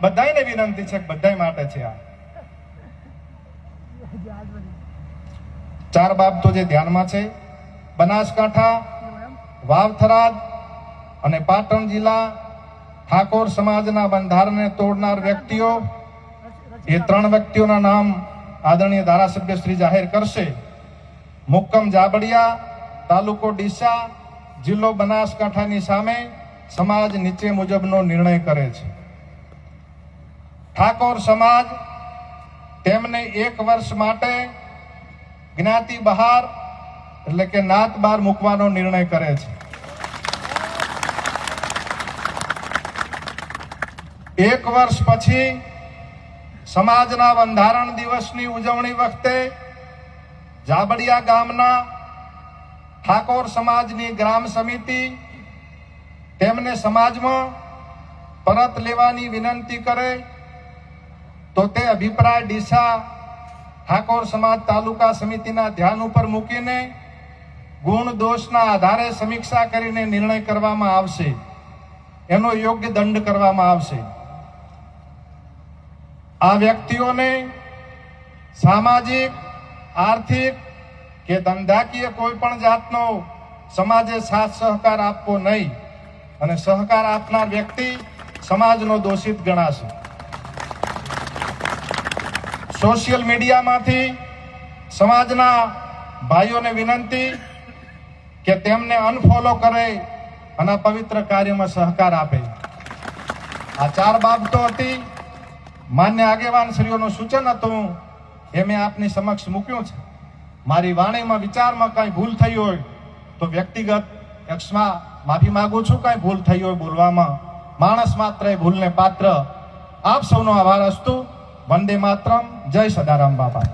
બધાને વિનંતી છે કે બધાય માટે છે આ ચાર બાબતો જે ધ્યાનમાં છે. બનાસકાંઠા, વાવ-થરાદ અને પાટણ જિલ્લા ઠાકોર સમાજના બંધારણને તોડનાર વ્યક્તિઓ, એ 3 વ્યક્તિઓના નામ આદરણીય ધારાસભ્ય શ્રી જાહેર કરશે. મુક્કમ જાબડિયા, તાલુકો ડીસા, જિલ્લો બનાસકાંઠાની સામે સમાજ નીચે મુજબનો નિર્ણય કરે છે. ઠાકોર સમાજ તેમને 1 વર્ષ માટે જ્ઞાતિ બહાર એટલે કે નાત બહાર મૂકવાનો નિર્ણય કરે છે. 1 વર્ષ પછી સમાજના બંધારણ દિવસની ઉજવણી વખતે જાબડિયા ગામના ઠાકોર સમાજની ગ્રામ સમિતિ તેમને સમાજમાં પરત લેવાની વિનંતી કરે તો તે અભિપ્રાય ડીસા ઠાકોર સમાજ તાલુકા સમિતિના ધ્યાન ઉપર મૂકીને ગુણ દોષના આધારે સમીક્ષા કરીને નિર્ણય કરવામાં આવશે. એનો યોગ્ય દંડ કરવામાં આવશે. આ વ્યક્તિઓને સામાજિક, આર્થિક કે ધંધાકીય કોઈ પણ જાતનો સમાજે સાથ સહકાર આપવો નહીં અને સહકાર આપનાર વ્યક્તિ સમાજનો દોષિત ગણાશે. સોશિયલ મીડિયામાંથી સમાજના ભાઈઓને વિનંતી કે તેમને અનફોલો કરે અને પવિત્ર કાર્યમાં સહકાર આપે. આ 4 બાબતો હતી. માન્ય આગેવાન શ્રીઓનું સૂચન હતું એ મેં આપની સમક્ષ મૂક્યું છે. મારી વાણીમાં વિચારમાં કાંઈ ભૂલ થઈ હોય તો વ્યક્તિગત એક્સમાં માફી માંગુ છું. કાંઈ ભૂલ થઈ હોય બોલવામાં, માણસ માત્ર એ ભૂલને પાત્ર. આપ સૌનો આભાર અસ્તુ. વંદે માતરમ. જય સદારામ બાપા.